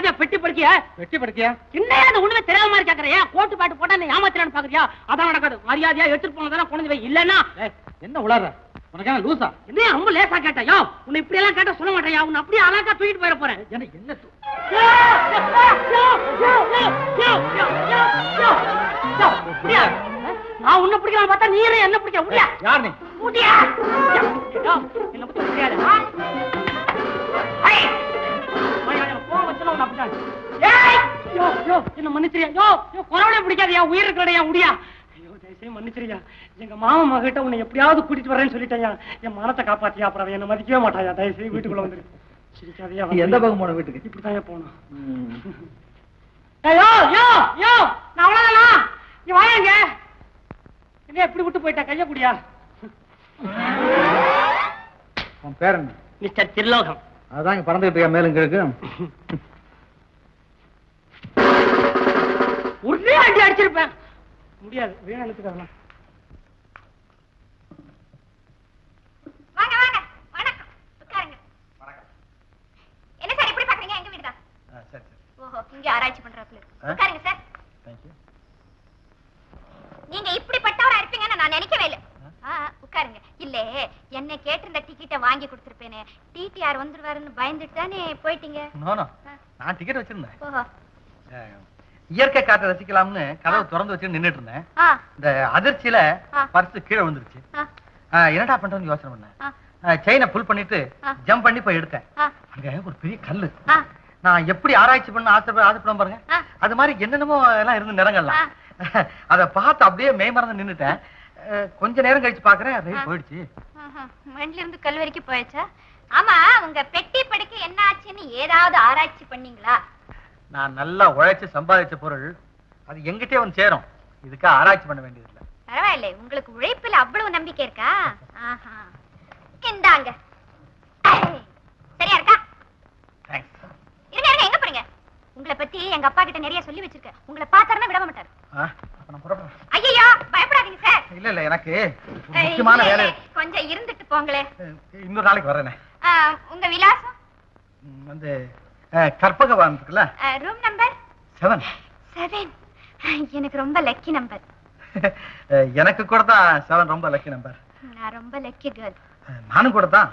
மரியாதையா பெட்டி படுக்கியா என்னையா அது ஒண்ணுமே தெரியாத மாதிரி கேக்குறியா? கோட்டு பாட்டு போட்டா நீ ஏமாத்திரான்னு பாக்குறியா? அதான் நடக்காது. மரியாதையா எடுத்துட்டு போனதான கொண்டு வை. இல்லன்னா என்ன உளற? உனக்கு என்ன லூசா? என்ன ரொம்ப லேசா கேட்டயா? உன்னை இப்படி எல்லாம் கேட்டா சொல்ல மாட்டேயா? உன்னை அப்படியே அழகா தூக்கிட்டு போயிட போறேன். என்ன நான் உன்னை பிடிக்கலாம் பார்த்தா நீ என்ன பிடிக்க முடியா? யார் நீ? முடியா என்ன பத்தி முடியாது. என்ன மன்னிச்சிரியா? கொரோனா பிடிக்காதியா? உயிர் இருக்கிறடையா? முடியா? மன்னிச்சிரியா? எங்க மாமா மகிட்ட உன்னை எப்படியாவது கூட்டிட்டு வரேன்னு சொல்லிட்டேயா. என் மனத்தை காப்பாத்தியா? அப்புறம் என்ன மதிக்கவே மாட்டாயா. தயவுசெய்து வீட்டுக்குள்ள வந்துரு. சிரிக்காதையா? எந்த பக்கம் போன வீட்டுக்கு? இப்படிதான் போனோம். நான் அவ்வளவுதானா? நீ வாங்க. என்ன எப்படி விட்டு போயிட்டா? கைய குடியா? உன் பேர் என்ன? மிஸ்டர் திருலோகம். அதான் இங்க பறந்துகிட்டு இருக்க மேலும் கிழக்கு. ஒரே அடி அடிச்சிருப்பேன். முடியாது. வேணும் எடுத்துக்கலாம். வாங்க வாங்க. வணக்கம். உட்காருங்க. வணக்கம். என்ன சார் இப்படி பாக்குறீங்க? எங்க வீடு தான். சரி சரி. ஓஹோ, இங்க ஆராய்ச்சி பண்றாப்ல இருக்கு. உட்காருங்க சார். Thank you. நீங்க இப்படிப்பட்டவரா இருப்பீங்கன்னு நான் நினைக்கவே இல்ல. உட்காருங்க. இல்ல என்ன கேட்டிருந்த டிக்கெட்டை வாங்கி கொடுத்திருப்பேனே, டிடிஆர் வந்துருவாருன்னு பயந்துட்டு தானே போயிட்டீங்க? நோ நோ, நான் டிக்கெட் வச்சிருந்தேன். ஓஹோ. இயற்கை காற்றை ரசிக்கலாம்னு கதவை திறந்து வச்சு நின்னுட்டு இருந்தேன். இந்த அதிர்ச்சியில பர்ஸ் கீழே விழுந்துருச்சு. என்னடா பண்றேன்னு யோசனை பண்ணேன். செயினை புல் பண்ணிட்டு ஜம்ப் பண்ணி போய் எடுத்தேன். அங்க ஒரு பெரிய கல்லு. நான் எப்படி ஆராய்ச்சி பண்ண ஆசைப்படும் பாருங்க, அது மாதிரி என்னென்னமோ எல்லாம் இருந்து நிறங்கள்லாம். அதை பார்த்து அப்படியே மெய் மறந்து நின்னுட்டேன். கொஞ்ச நேரம் கழிச்சு பாக்குறேன், ரயில் போயிடுச்சு. மண்ணில இருந்து கல் வரைக்கும் போயிடுச்சா? ஆமா, உங்க பெட்டி படுக்கை என்ன ஆச்சுன்னு ஏதாவது ஆராய்ச்சி பண்ணீங்களா? நான் நல்லா உழைச்சு சம்பாதிச்ச பொருள் அது எங்கிட்டே வந்து சேரும். இதுக்கா ஆராய்ச்சி பண்ண வேண்டியது இல்லை. பரவாயில்ல, உங்களுக்கு உழைப்புல அவ்வளவு நம்பிக்கை இருக்கா? இந்தாங்க. சரியா இருக்கா? தேங்க்ஸ். இருங்க இருங்க, எங்க போறீங்க? உங்களை பத்தி எங்க அப்பா கிட்ட நிறைய சொல்லி வச்சிருக்கேன். உங்களை பார்த்தாருன்னா விட மாட்டாரு. ஐயோ, பயப்படாதீங்க சார். இல்ல இல்ல, எனக்கு முக்கியமான வேலை. கொஞ்சம் இருந்துட்டு போங்களே. இன்னொரு நாளைக்கு வரேனே. உங்க விலாசம் வந்து கற்பகவான் இருக்குல்ல, ரூம் நம்பர் 7. 7. எனக்கு ரொம்ப லக்கி நம்பர். எனக்கு கூட தான் 7 ரொம்ப லக்கி நம்பர். நான் ரொம்ப லக்கி கேர்ள். நானும் கூட தான்.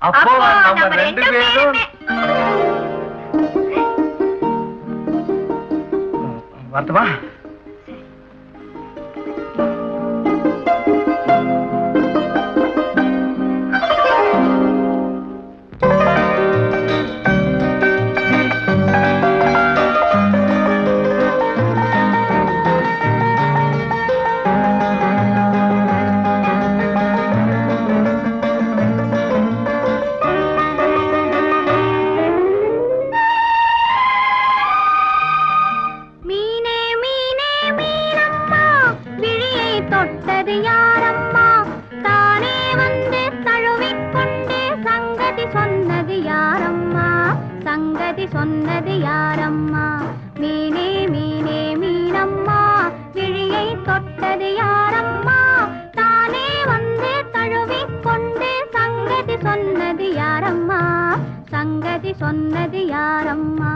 அப்போ நம்ம ரெண்டு பேரும் வரட்டுமா? சொன்னது யாரம்மா? மீனே மீனே மீனம்மா, விழியை தொட்டது யாரம்மா? தானே வந்து தழுவிக் கொண்டு சங்கதி சொன்னது யாரம்மா? சங்கதி சொன்னது யாரம்மா?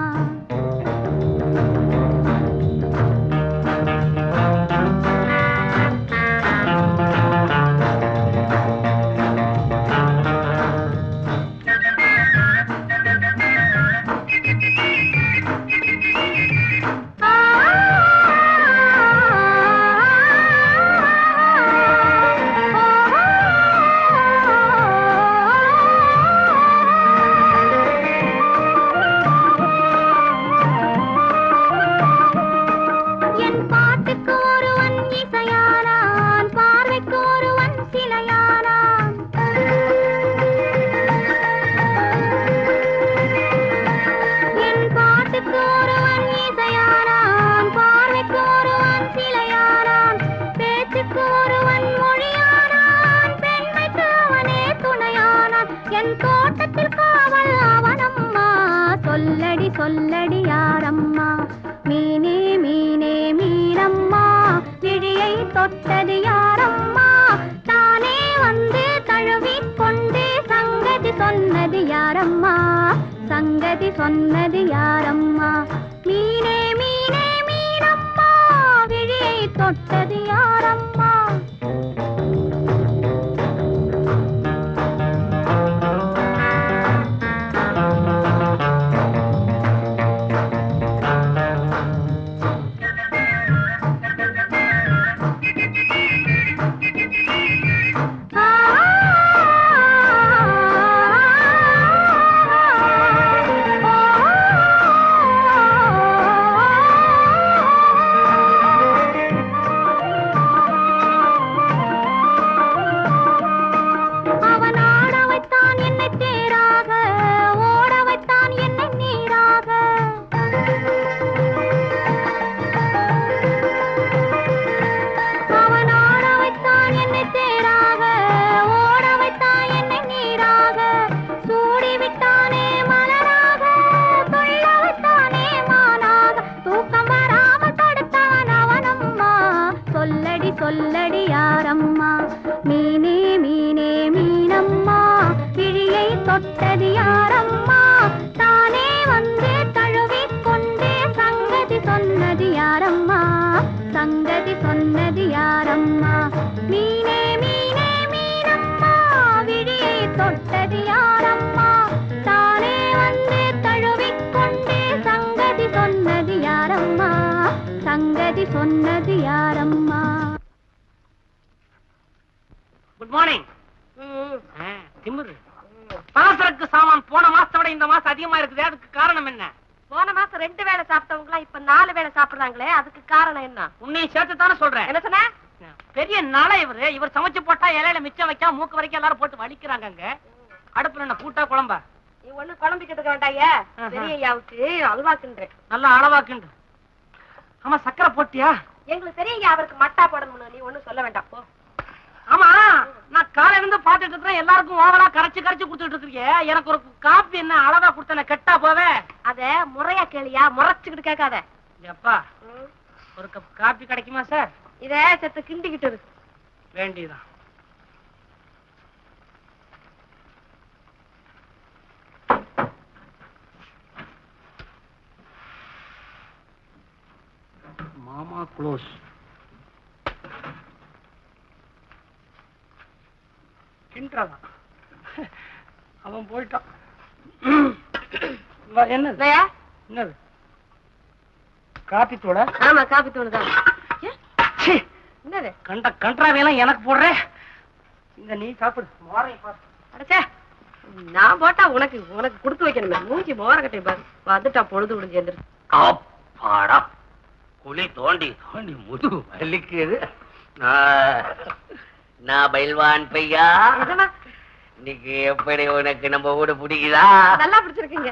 சொல்லடி யாரம்மா? மீனே மீனே மீனம்மா, விழியை தொட்டது யாரம்மா? தானே வந்து தழுவிக் கொண்டு சங்கதி சொன்னது யாரம்மா? சங்கதி சொன்னது யாரம்மா? சொன்னது யாரம்மா? Good morning. திமிரு. பலசரக்கு சாமான் போன மாசத்தை விட இந்த மாசம் அதிகமா இருக்குது. அதுக்கு காரணம் என்ன? போன மாசம் 2 வேளை சாப்பிட்டவங்களா இப்ப 4 வேளை சாப்பிடுறாங்களே, அதுக்கு காரணம் என்ன? உன்னையும் சேர்த்து தானே சொல்றேன். என்ன சொன்ன? பெரிய நாளை இவர் சமைச்சு போட்டா இலையில மிச்சம் வைக்காம மூக்கு வரைக்கும் எல்லாரும் போட்டு வலிக்கிறாங்க. அங்க அடுப்புல என்ன கூட்டா குழம்பா? நீ ஒண்ணு குழம்பிக்கிட்டு வேண்டாயே. பெரிய ஐயாவுக்கு அல்வாக்குன்ற நல்லா அளவாக்குண்டு. ஆமா, சக்கரை போட்டியா? எங்களுக்கு தெரியுங்க அவருக்கு மட்டா போடணும்னு. நீ ஒண்ணும் சொல்ல வேண்டாம் போ. ஆமா, நான் காலையில இருந்து பாத்துட்டு இருக்கிறேன். எல்லாருக்கும் ஓவரா கரைச்சு கொடுத்துட்டு இருக்கீங்க. எனக்கு ஒரு காப்பி என்ன அளவா கொடுத்தன கெட்டா போவே. அத முறையா கேளியா, முறைச்சுக்கிட்டு கேட்காத. எப்பா ஒரு கப் காப்பி கிடைக்குமா சார்? இத செத்து கிண்டிக்கிட்டு இருக்கு வேண்டியதான். மாமா க்ளோஸ். கிண்டாதான் அவன் போயிட்டான். என்னது என்னது? காப்பி தூள? ஆமா, காப்பி தூள் தான். என்னது கண்டாவையெல்லாம் எனக்கு போடுற? இந்த நீ சாப்பிடு. மோரையை பாரு. அடச்சே, நான் போட்டா உனக்கு உனக்கு கொடுத்து வைக்கணுமே. மூஞ்சி மோர கட்டை பாரு. வந்துட்டா பொழுது விடுஞ்சு எந்திரிச்சு. அப்பாடா, குழி தோண்டி தோண்டி முதுகு வலிக்குது. நான் பயில்வான் பையா. இன்னைக்கு எப்படி உனக்கு நம்ம ஊட பிடிக்குதா? நல்லா பிடிச்சிருக்கீங்க.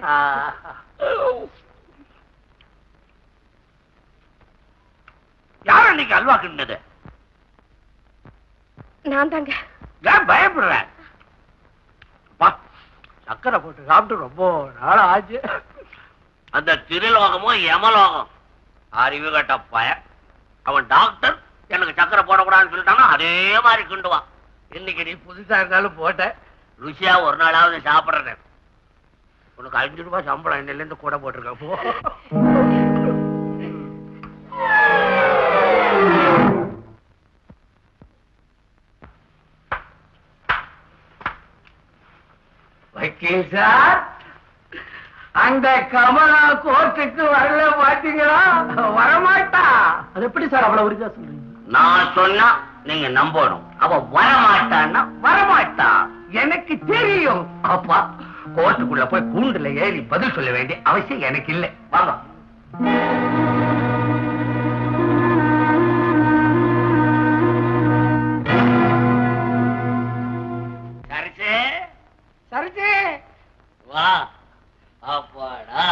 யார் இன்னைக்கு அல்வா கிண்டது? நான் தாங்க. ஏன் பயப்படுற? சக்கரை போட்டு சாப்பிட்டு ரொம்ப நாள் ஆச்சு. அந்த திருலோகமும் யமலோகம் அறிவு கட்ட பய. அவன் டாக்டர் எனக்கு சக்கரை போடக்கூடாதுன்னு சொல்லிட்டானா அதே மாதிரி கிண்டுவான். இன்னைக்கு நீ புதுசா இருந்தாலும் போட்ட ருசியா ஒரு நாளாவது சாப்பிடுறேன். உனக்கு 5 ரூபாய் சம்பளம் இன்னில இருந்து கூட போட்டிருக்க. போ. வக்கீல் சார், அந்த கமலா கோர்ட்டுக்கு வரல பாத்தீங்களா? வரமாட்டா. அது எப்படி சார் அவ்வளவு உறுதியா சொல்றீங்க? நான் சொன்னா நீங்க நம்பணும். அவ வரமாட்டான்னா வரமாட்டா. எனக்கு தெரியும். அப்பா, கோர்ட்டுக்குள்ள போய் கூண்டுல ஏறி பதில் சொல்ல வேண்டிய அவசியம் எனக்கு இல்லை. வாங்க. வா. அப்பாடா,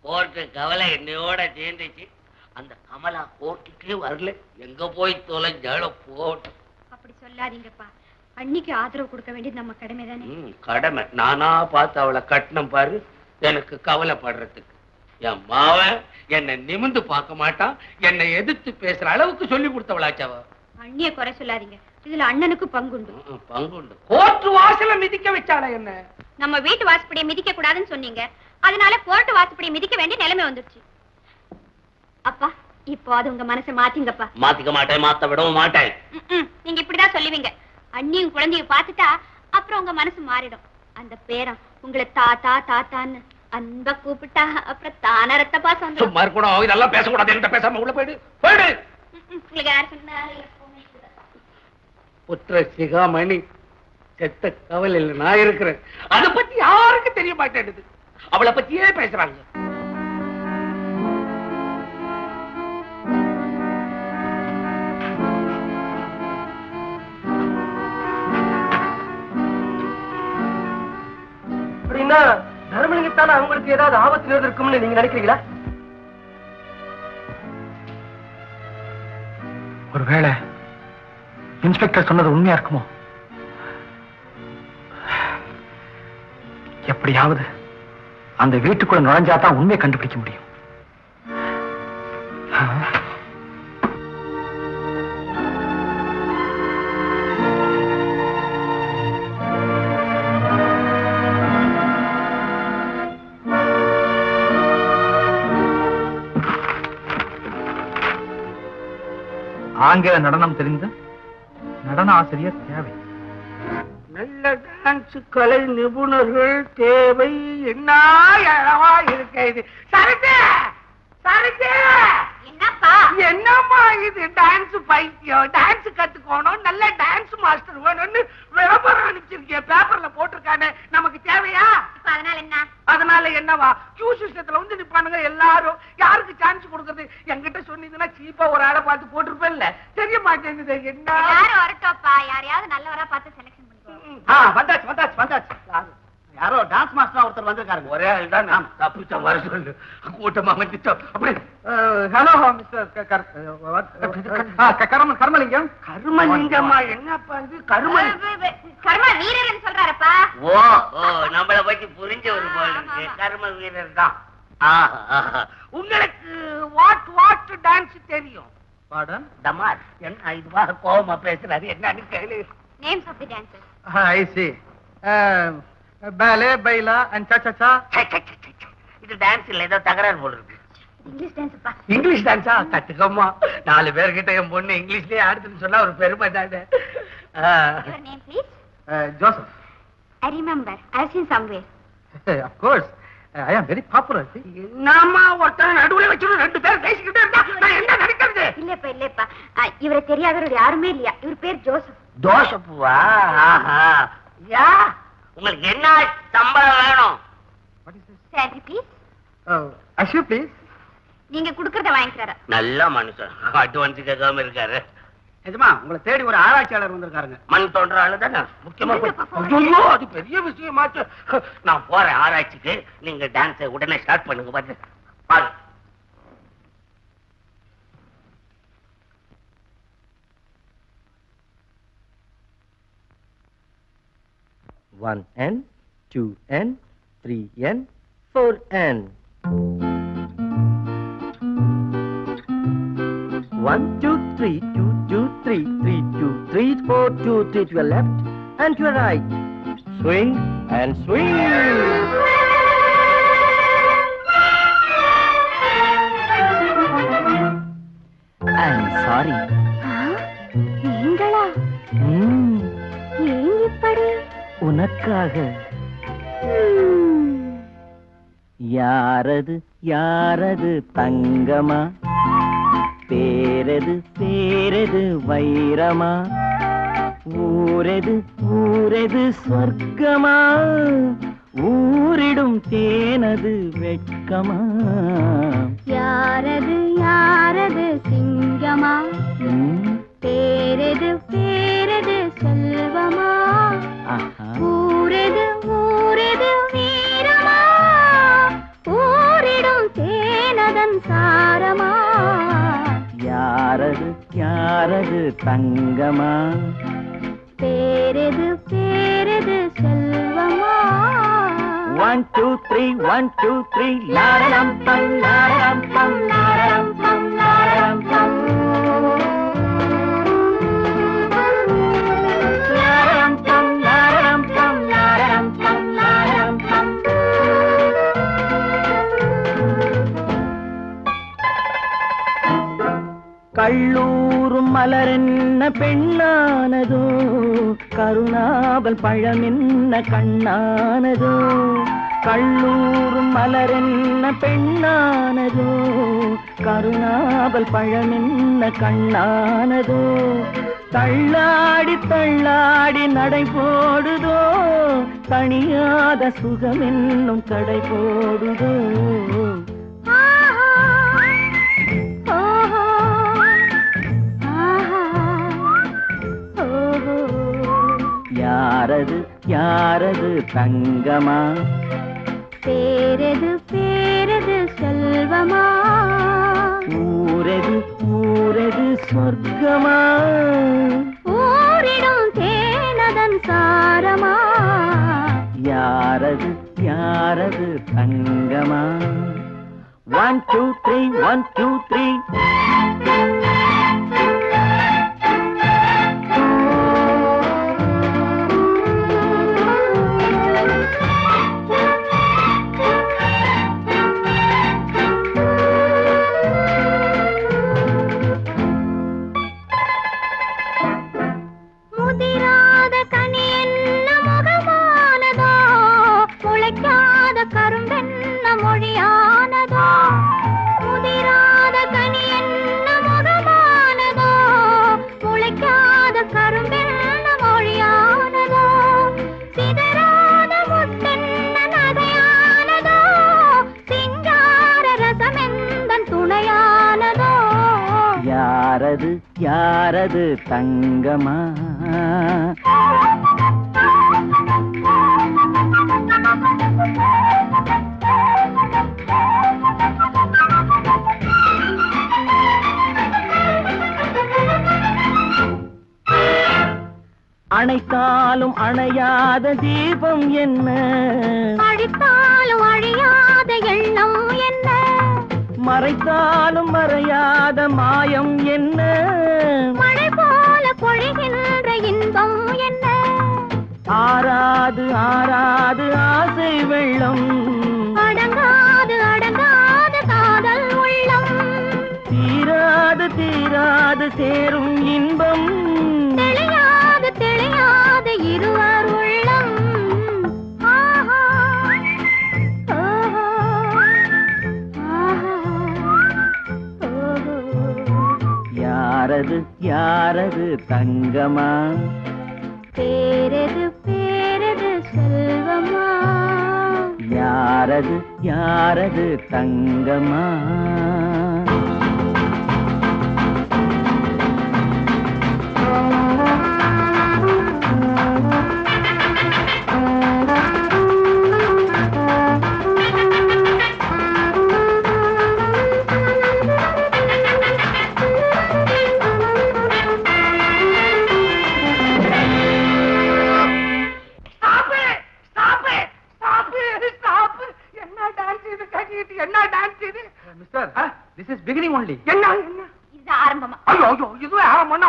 கோர்ட்டு கவலை என்னையோட சேர்ந்துச்சு. அந்த கமலா கோர்ட்டுக்கே வரல. எங்க போய் தொலைஞ்சால போட்டோம். அப்படி சொல்லாதீங்கப்பா. அன்னைக்கு ஆதரவு கொடுக்க வேண்டியது நம்ம கடமை தானே. கடமை. நானா பார்த்து அவளை கட்டணம் பாரு. எனக்கு கவலைப்படுறதுக்கு. என் மாவன் என்னை நிமிந்து பார்க்க மாட்டான். என்னை எதிர்த்து பேசுற அளவுக்கு சொல்லி கொடுத்தவளாச்சவ. அண்ணிய குறை சொல்லாதீங்க. இதுல அண்ணனுக்கு பங்குண்டு. பங்குண்டு. கோர்ட்டு வாசல மிதிக்க வச்சால என்ன? நம்ம வீட்டு வாசப்படியை மிதிக்க கூடாதுன்னு சொன்னீங்க. அதனால கோர்ட்டு வாசப்படியை மிதிக்க வேண்டிய நிலைமை வந்துருச்சு. அப்பா, இப்போ அது உங்க மனசை மாத்திங்கப்பா. மாத்திக்க மாட்டேன், மாத்த விடவும் மாட்டேன். நீங்க இப்படிதான் சொல்லுவீங்க. அண்ணியும் குழந்தையும் பார்த்துட்டா அப்புறம் உங்க மனசு மாறிடும். அந்த பேரன் உங்களை தாத்தா தாத்தான்னு அன்பா கூப்பிட்டா அப்புறம் தான ரத்த பாசம் வந்து. சும்மா இருக்கணும். இதெல்லாம் பேசக்கூடாது. என்கிட்ட பேசாம உள்ள போயிடு. போயிடு. உங்களுக்கு யார் சொன்னா? புத்திர சிகாமணி செத்த கவலையில் நான் இருக்கிறேன். அதை பத்தி யாருக்கு தெரிய மாட்டேன். அவளை பத்தியே பேசுறாங்க. அப்படின்னா தர்மலிங்கத்தான அவங்களுக்கு ஏதாவது ஆபத்து இருக்கும்னு நீங்க நினைக்கிறீங்களா? ஒருவேளை இன்ஸ்பெக்டர் சொன்னது உண்மையா இருக்குமோ? எப்படியாவது அந்த வீட்டுக்குள்ள நுழைஞ்சாதான் உண்மையை கண்டுபிடிக்க முடியும். ஆங்கில நடனம் தெரிந்த நடன ஆசிரியர் தேவை. நல்ல டான்ஸ் கலை நிபுணர்கள் தேவை. என்ன இளவா இருக்க இது? சரக்கு சரக்கு என்னப்பா என்ன பைத்தியம், டான்ஸ் கத்துக்கணும், நல்ல டான்ஸ் மாஸ்டர் வேணும்னு விளம்பரம் அனுப்பிச்சிருக்கேன், பேப்பர்ல போட்டிருக்கானே, நமக்கு தேவையா? அதனால என்ன? அதனால என்னவா, கியூ சிஸ்டத்துல வந்து நிப்பானுங்க எல்லாரும். யாருக்கு சான்ஸ் கொடுக்கறது? என்கிட்ட சொன்னீங்கன்னா சீப்பா ஒரு ஆளை பார்த்து போட்டிருப்பேன்ல, தெரிய மாட்டேங்குது. என்ன யாரும் வரட்டோப்பா, யாரையாவது நல்லவரா பார்த்து செலக்ஷன் பண்ணிக்கோ. வந்தாச்சு வந்தாச்சு வந்தாச்சு. யாரோ டான்ஸ் மாஸ்டர் ஒருத்தர் வந்திருக்காருங்க. ஒரே ஆள் தான், நாம் தப்பிச்சோம், வர சொல்லு. கூட்டமா வந்துட்டோம். அப்படி ஹலோ மிஸ்டர் கர்மலிங்கம். கர்மலிங்கம்மா? என்னப்பா இது கர்ம? கர்ம வீரர்னு சொல்றாரப்பா. ஓ ஓ, நம்மள பத்தி புரிஞ்ச ஒரு போல் இருக்கு. கர்ம வீரர் தான். உங்களுக்கு வாட் டான்ஸ் தெரியும்? பாடன் டமார். என்ன இதுவாக கோவமா பேசுறாரு, என்னன்னு கேளு. Names of the dancers. I see. Ballet, பைலா அண்ட் சா. இது டான்ஸ் இல்ல, ஏதோ தகராறு போல இருக்கு. இங்கிலீஷ் டான்ஸ்ப்பா. இங்கிலீஷ் டான்ஸா? கத்துக்கம்மா. 4 பேர்கிட்ட என் பொண்ணு இங்கிலீஷ்லயே ஆடுதுன்னு சொன்னா ஒரு பெருமை தானே. Your name please? Joseph. I remember. I've seen somewhere. Of course. I am very popular. என்னம்மா ஒருத்தன் நடுவுல வச்சுட்டு 2 பேர் பேசிக்கிட்டே இருந்தா நான் என்ன நினைக்கிறது? இல்லப்பா. இவரை தெரியாதவர் யாருமே இல்லையா? இவர் பேர் ஜோசப். தோசப்புவா? யா, உங்களுக்கு என்ன சம்பளம் வேணும்? What is this? Salary please. Ashu, please. நீங்க குடுக்கறத வாங்கிக்கறாரா? நல்ல மனுஷன், அட்வான்ஸ் கேட்காம இருக்காரு. எஜமா, உங்களை தேடி ஒரு ஆராய்ச்சியாளர் வந்திருக்காருங்க. மண் தோன்ற ஆளு தானே முக்கியமா. ஐயோ, அது பெரிய விஷயமாச்சு. நான் போறேன் ஆராய்ச்சிக்கு. நீங்க டான்ஸை உடனே ஸ்டார்ட் பண்ணுங்க. பாரு. 1N, 2N, 3N, 4N. 1, 2, 3, 2, 2, 3, 3, 2, 3, 4, 2, 3 to your left and to your right. Swing and swing. I'm sorry. நீங்களா? ஏன் இப்படி? உனக்காக. யாரது யாரது தங்கமா, பேரது பேரது வைரமா, ஊரது ஊரது சொர்க்கமா, ஊரிடும் தேனது வெட்கமா. யாரது யாரது சிங்கமா, பேரது பேரது செல்வமா, ஊரது ஊரது வீரமா, ஊரிடும் தேனதன் சாரமா. யாரது யாரது தங்கமா, பேரது பேரது செல்வமா. 1, 2, 3, 1, 2, 3, லாரரம் பம் லாரரம் பம் லாரரம் பம் லாரரம் பம். லாரரம் பம் லாரரம் பம் லாரரம் பம் லாரரம் பம். கள்ளூரும் மலரென்ன பெண்ணானதோ, கருணாவல் பழமென்ன கண்ணானதோ. கள்ளூரும் மலரென்ன பெண்ணானதோ, கருணாவல் பழமென்ன கண்ணானதோ. தள்ளாடி தள்ளாடி நடை போடுதோ, தணியாத சுகமென்னும் கடை போடுதோ. யாரது யாரது தங்கமா, பேரது பேரது செல்வமா, ஊரது ஊரது சொர்க்கமா, ஊரிடும் தேனதன் சாரமா. யாரது யாரது தங்கமா. 1, 2, 3, 1, 2, 3. முதிராத கனி என்ன முகமானதோ, முளைக்காத கரும்பென்ன மொழியானதோ. முதிராத கனி என்ன யாரது யாரது தங்கமா? அணைத்தாலும் அணையாத தீபம் என்ன? அழித்தாலும் அழியாத எண்ணம் என்ன? மறைத்தாலும் மறையாத மாயம் என்ன? மழை போல பொழிகின்ற இன்பம் என்ன? ஆராது ஆராது ஆசை வெள்ளம், அடங்காது அடங்காத காதல் உள்ளம், தீராது தீராது சேரும் இன்பம், தெளியாது தெளியாது இருவர் உள்ளம். ஆஹா ஓஹோ ஆஹா ஓஹோ. யாரது யாரது தங்கமா? பேரது பேரது செல்வமா? யாரது யாரது தங்கமா?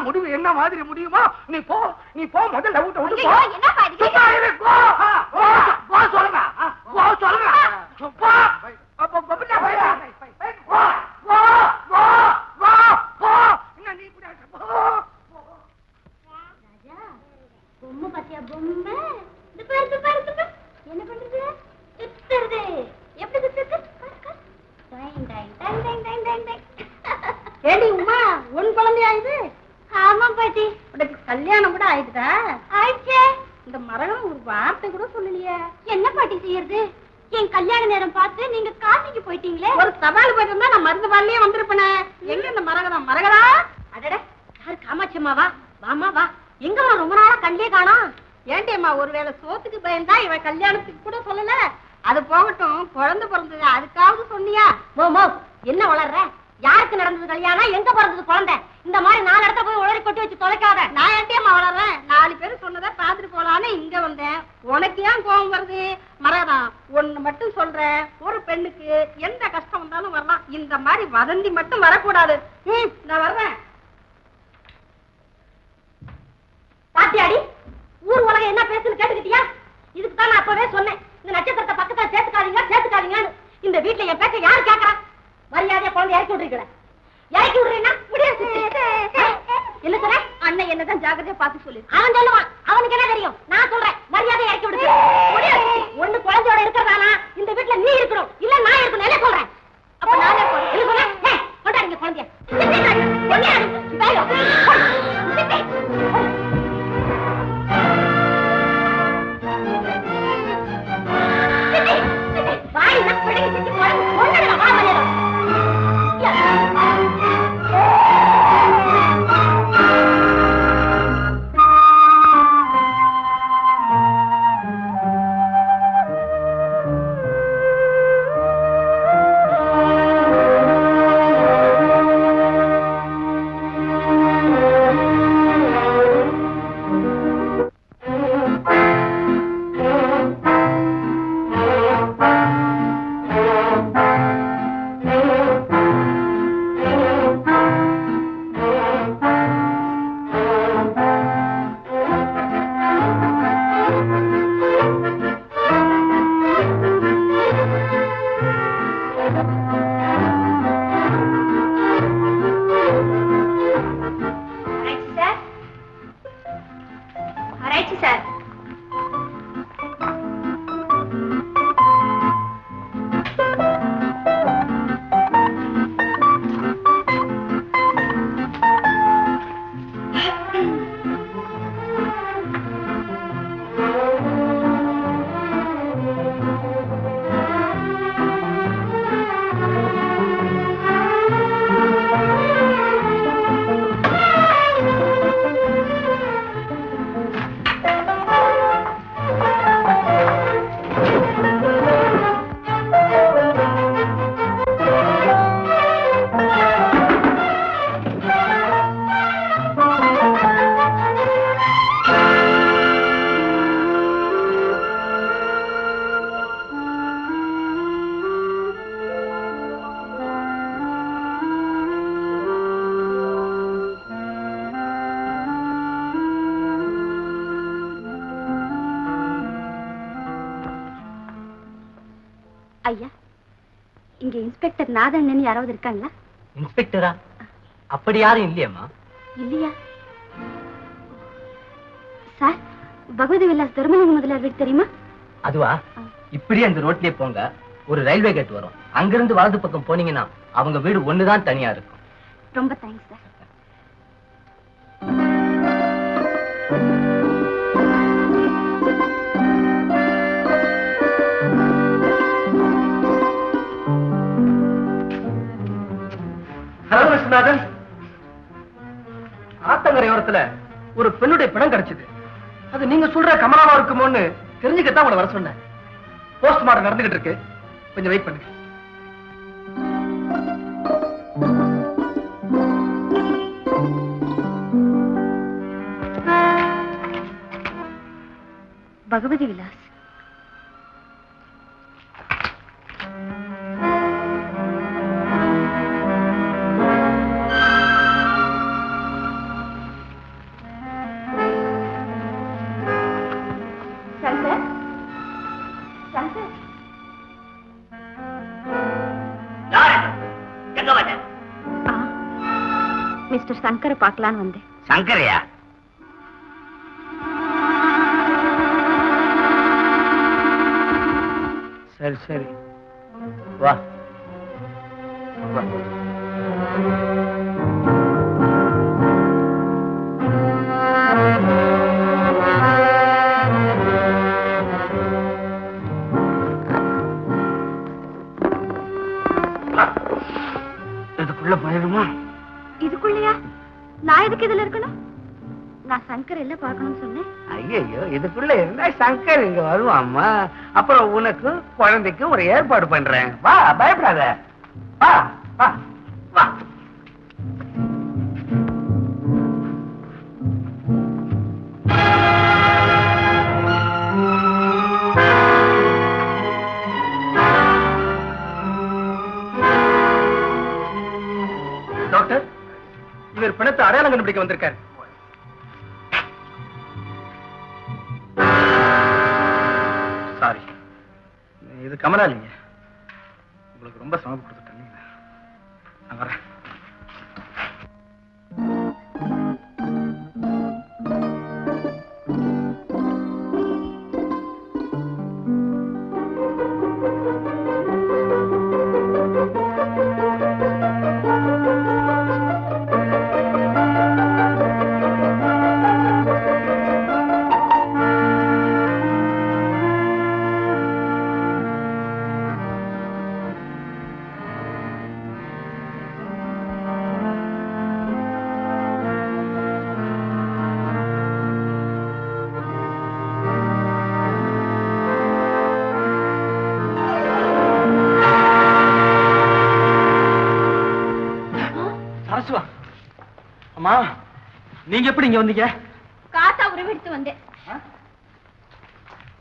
முடிவு என்ன மாதிரி முடியுமா? நீ போ முதல்ல விட்டு விட்டு போ சொல்லுங்க பொம்மை பாத்தியா பொம்மை? இது பாரு இது பாரு இது பாரு. என்ன பண்றது? சுத்துறது. எப்படி சுத்துது? ஏடி உமா, உன் குழந்தையா இது? ஆமா பாட்டி. உனக்கு கல்யாணம் கூட ஆயிடுதா? ஆயிடுச்சே. இந்த மரகம் ஒரு வார்த்தை கூட சொல்லலையே. என்ன பாட்டி செய்யறது? என் கல்யாண நேரம் பார்த்து நீங்க காசிக்கு போயிட்டீங்களே. ஒரு சவால் போயிருந்தா நான் மருந்து வாரிலேயே வந்திருப்பேனே. எங்க இந்த மரகதம்? மரகதா? அடடே, யாரு காமாட்சி அம்மாவா? வாமா வா. எங்கம்மா ரொம்ப நாளா கண்டே காணோம்? ஏன்டேம்மா, ஒருவேளை சோத்துக்கு பயந்தா இவன் கல்யாணத்துக்கு கூட சொல்லல. அது போகட்டும், குழந்தை பிறந்தது அதுக்காவது சொன்னியா? மோ என்ன வளர்ற? யாருக்கு நடந்தது கல்யாணம்? எங்க பிறந்தது குழந்தை? இந்த மாதிரி 4 இடத்த போய் உளறி கொட்டி வச்சு தொலைக்காத. நான் ஏன்டேம்மா வளர்றேன்? 4 பேர் சொன்னதை பாத்துட்டு போலான்னு இங்க வந்தேன். உனக்கு ஏன் கோபம் வருது? மரகதான், ஒண்ணு மட்டும் சொல்றேன், ஒரு பெண்ணுக்கு எந்த கஷ்டம் வந்தாலும் வரலாம். இந்த மாதிரி வதந்தி மட்டும் வரக்கூடாது. நான் வர்றேன். பாத்தியாடி, ஊர் உலகம் என்ன பேசுன்னு கேட்டுக்கிட்டியா? இதுக்கு தான் நான் அப்பவே சொன்னேன், இந்த நட்சத்திரத்தை பக்கத்துல சேர்த்துக்காதீங்கன்னு. இந்த வீட்டுல என் பேச்ச யாரு கேட்கறா? மரியாதையா குழந்தை இறக்கி விடுறீங்களா? இறக்கி விடுறீங்கன்னா என்ன சொல்ற? அண்ணன் என்னதான் ஜாக்கிரதையா பார்த்து சொல்லு. அவன் சொல்லுவான், அவனுக்கு என்ன தெரியும்? நான் சொல்றேன், மரியாதை இறக்கி விடுங்க. ஒண்ணு குழந்தையோட இருக்கிறதானா இந்த வீட்டுல நீ இருக்கணும், இல்ல நான் இருக்கணும். என்ன சொல்றேன்? அப்ப நானே போறேன். என்ன சொல்றேன்? கொண்டாடுங்க குழந்தைய. ஐயா, இங்க இன்ஸ்பெக்டர் நாதண்ணன் யாராவது இருக்காங்களா? இன்ஸ்பெக்டரா? அப்படி யாரும் இல்லையம்மா. இல்லையா சார்? பகவதி விலாஸ் தர்மலிங்க முதலியார் வீடு தெரியுமா? அதுவா? இப்படியே அந்த ரோட்லயே போங்க, ஒரு ரயில்வே கேட் வரும். அங்கிருந்து வலது பக்கம் போனீங்கன்னா அவங்க வீடு ஒண்ணுதான் தனியா இருக்கும். ரொம்ப தேங்க்ஸ் சார். ஹலோ விஸ்வநாதன். ஆத்தங்கரையோரத்துல ஒரு பெண்ணுடைய பிணம் கிடைச்சது. அது நீங்க சொல்ற கமலாவா இருக்குமோன்னு தெரிஞ்சுக்கத்தான் உங்களை வர சொன்னேன். போஸ்ட்மார்ட்டம் நடந்துகிட்டு இருக்கு, கொஞ்சம் வெயிட் பண்ணுங்க. பகவதி விலாஸ். சங்கர், சங்கர். எங்க வந்த? மிஸ்டர் சங்கரை பார்க்கலான்னு வந்தேன். சங்கரையா? சரி சரி, வா வா. இதுக்குள்ள போயிருமா? இதுக்குள்ளயா? நான் எதுக்கு இதுல இருக்கணும்? நான் சங்கர் எல்லாம் பார்க்கணும்னு சொன்னேன். ஐயோ, இதுக்குள்ள இருந்தா சங்கர் இங்க வருவாம்மா. அப்புறம் உனக்கு குழந்தைக்கு ஒரு ஏற்பாடு பண்றேன். வா, பயப்படாத. வா வா வா. டாக்டர், இவர் பிணத்தை அடையாளம் கண்டுபிடிக்க வந்திருக்காரு. சாரி, இது கமலா இல்லைங்க. உங்களுக்கு ரொம்ப சிரமம் கொடுத்துட்டேன். நான் வரேன். அம்மா, நீங்க எப்படி இங்க வந்தீங்க? காத்தா உருவெடுத்து வந்தேன்.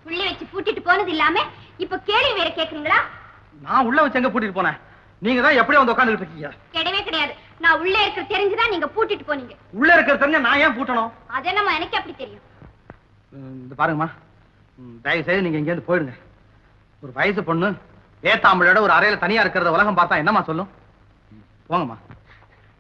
உள்ளே வச்சு பூட்டிட்டு போனது இல்லாம இப்ப கேள்வி வேற கேக்குறீங்களா? நான் உள்ள வச்சு எங்க பூட்டிட்டு போனேன்? நீங்க தான் எப்படி வந்து உட்கார்ந்துட்டு இருக்கீங்க? கிடையவே கிடையாது. நான் உள்ளே இருக்கிற தெரிஞ்சுதான் நீங்க பூட்டிட்டு போனீங்க. உள்ள இருக்கிற தெரிஞ்ச நான் ஏன் பூட்டணும்? அது என்னமா எனக்கு அப்படி தெரியும்? இந்த பாருங்கம்மா, தயவு செய்து நீங்க இங்க இருந்து போயிடுங்க. ஒரு வயசு பொண்ணு ஏத்தாம்பளோட ஒரு அறையில தனியா இருக்கிறத உலகம் பார்த்தா என்னமா சொல்லும்? போங்கம்மா.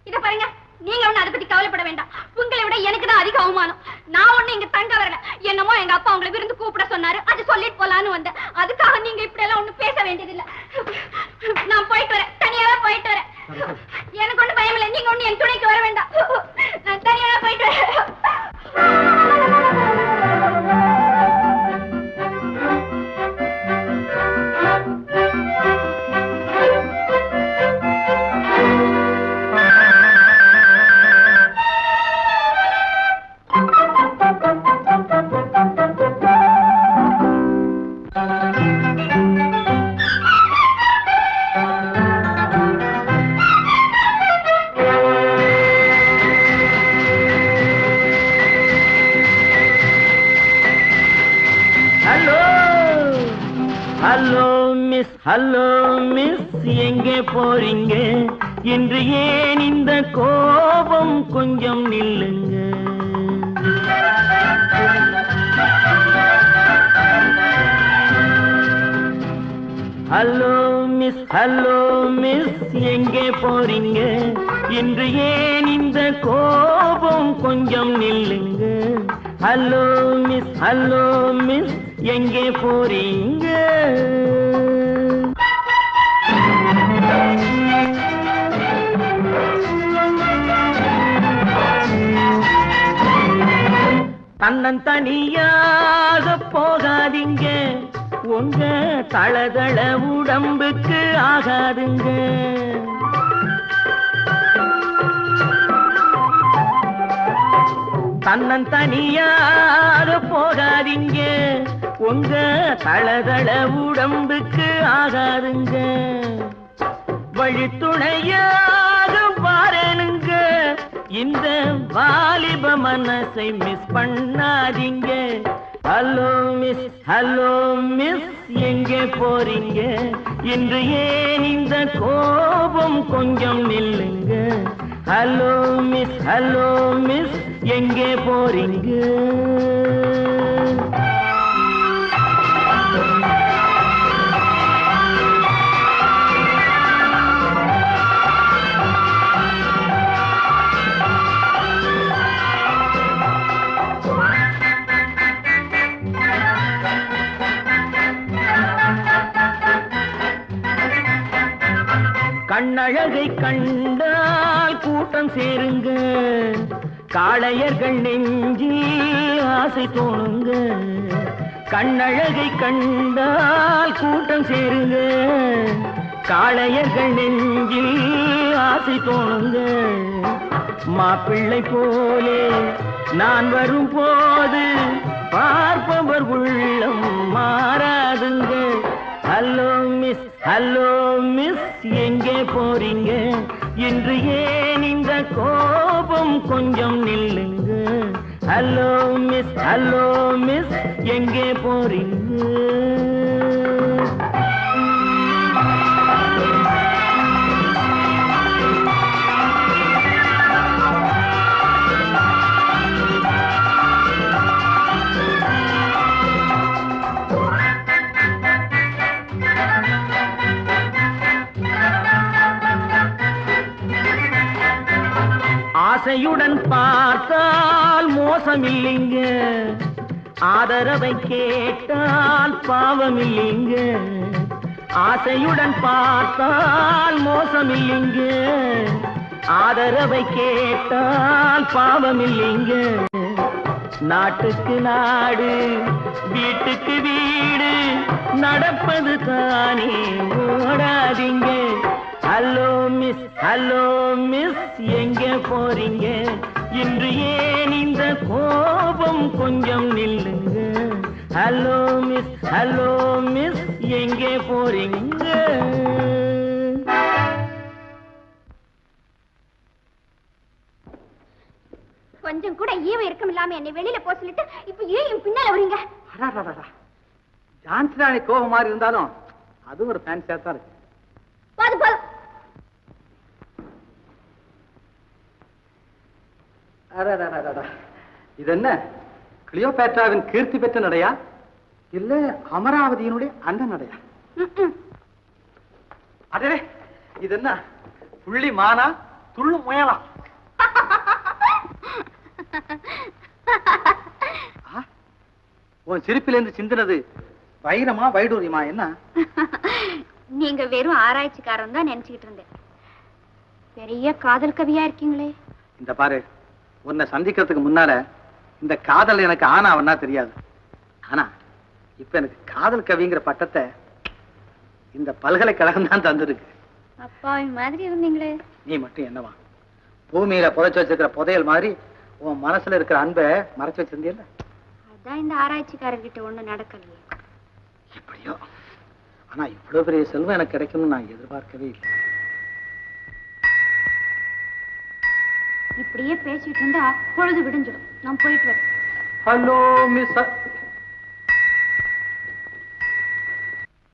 இத பாருங்க, நீங்க ஒண்ணு அதை பத்தி கவலைப்பட வேண்டாம். உங்களை விட எனக்கு தான் அதிக அவமானம். நான் ஒண்ணு இங்க தங்க வரல. என்னமோ எங்க அப்பா உங்களை விருந்து கூப்பிட சொன்னாரு, அது சொல்லிட்டு போலான்னு வந்தேன். அதுக்காக நீங்க இப்படி எல்லாம் ஒண்ணு பேச வேண்டியதில்லை. நான் போயிட்டு வரேன், தனியாவே போயிட்டு வரேன். எனக்கு ஒண்ணு பயம் இல்லை. நீங்க ஒண்ணு என் துணைக்கு வர வேண்டாம். நான் தனியாவே போயிட்டு வரேன். ஹலோ மிஸ், எங்கே போறீங்க? இன்று ஏன் இந்த கோபம்? கொஞ்சம் நில்லுங்க. ஹலோ மிஸ் எங்கே போறீங்க இன்று ஏன் இந்த கோபம் கொஞ்சம் நில்லுங்க ஹலோ மிஸ் எங்கே போறீங்க தன்னந்தனியாக போகாதீங்க உங்க தளதள உடம்புக்கு ஆகாதுங்க தன்னந்தனியாக போகாதீங்க உங்க தளதள உடம்புக்கு ஆகாதுங்க வழித்துணையாக பாருங்க இந்த வாலிப மனசை மிஸ் பண்ணாதீங்க ஹலோ மிஸ் எங்கே போறீங்க இன்று ஏன் இந்த கோபம் கொஞ்சம் நில்லுங்க ஹலோ மிஸ் எங்கே போறீங்க கண்ணழகை கண்டால் கூட்டம் சேருங்க காளையர்கள் நெஞ்சில் ஆசை தோணுங்க கண்ணழகை கண்டால் கூட்டம் சேருங்க காளையர்கள் நெஞ்சில் ஆசை தோணுங்க மாப்பிள்ளை போலே நான் வரும் போது பார்ப்பவர் உள்ளம் மாறாதுங்க ஹலோ மிஸ் எங்கே போறீங்க இன்று ஏன் இந்த கோபம் கொஞ்சம் நில்லுங்க ஹலோ மிஸ் எங்கே போறீங்க ஆசையுடன் பார்த்தால் மோசமில்லைங்க ஆதரவை கேட்டால் பாவமில்லைங்க ஆசையுடன் பார்த்தால் மோசமில்லைங்க ஆதரவை கேட்டால் பாவமில்லைங்க நாட்டுக்கு நாடு வீட்டுக்கு வீடு நடப்பது தானே ஓடாதீங்க ஹலோ மிஸ் எங்கே போறீங்க இன்று ஏன் இந்த கோபம் கொஞ்சம் நில்லுங்க ஹலோ மிஸ் எங்கே போறீங்க கொஞ்சம் கூட ஈவம் இருக்கும் இல்லாம என்னை வெளியில போ சொல்லிட்டு இப்ப ஏன் பின்னால வரீங்க ஜான்சி கோபம் மாதிரி இருந்தாலும் அது ஒரு ஃபேன்சியா தான் இருக்கு இது என்ன கிளியோபேட்ராவின் கீர்த்தி பெற்ற நடையா இல்ல அமராவதியினுடைய அந்த நடையா அதே இது என்ன புள்ளி மானா துள்ளு முயலா உன் சிரிப்பிலிருந்து சிந்தினது வைரமா வைடூரியமா என்ன நீங்க வெறும் ஆராய்ச்சிக்காரன் தான் நினைச்சுக்கிட்டு இருந்தேன் பெரிய காதல் கவியா இருக்கீங்களே இந்த பாரு உன்னை சந்திக்கிறதுக்கு முன்னால இந்த காதல் எனக்கு ஆனாவன்னா தெரியாது ஆனா இப்ப எனக்கு காதல் கவிங்கிற பட்டத்தை இந்த பல்கலைக்கழகம் தான் தந்திருக்கு அப்பா மாதிரி இருந்தீங்களே நீ மட்டும் என்னவா பூமியில புதைச்சு வச்சிருக்கிற புதையல் மாதிரி உன் மனசுல இருக்கிற அன்பை மறைச்சு வச்சிருந்தியல்ல அதான் இந்த ஆராய்ச்சிக்காரர்கிட்ட ஒண்ணு நடக்கலையே எப்படியோ ஆனா இவ்வளவு பெரிய செல்வம் எனக்கு கிடைக்கும்னு நான் எதிர்பார்க்கவே இல்லை இப்படியே பேசிட்டு இருந்தா பொழுது விடிஞ்சிடும் நான் போயிட்டு வரேன் ஹலோ மிஸ்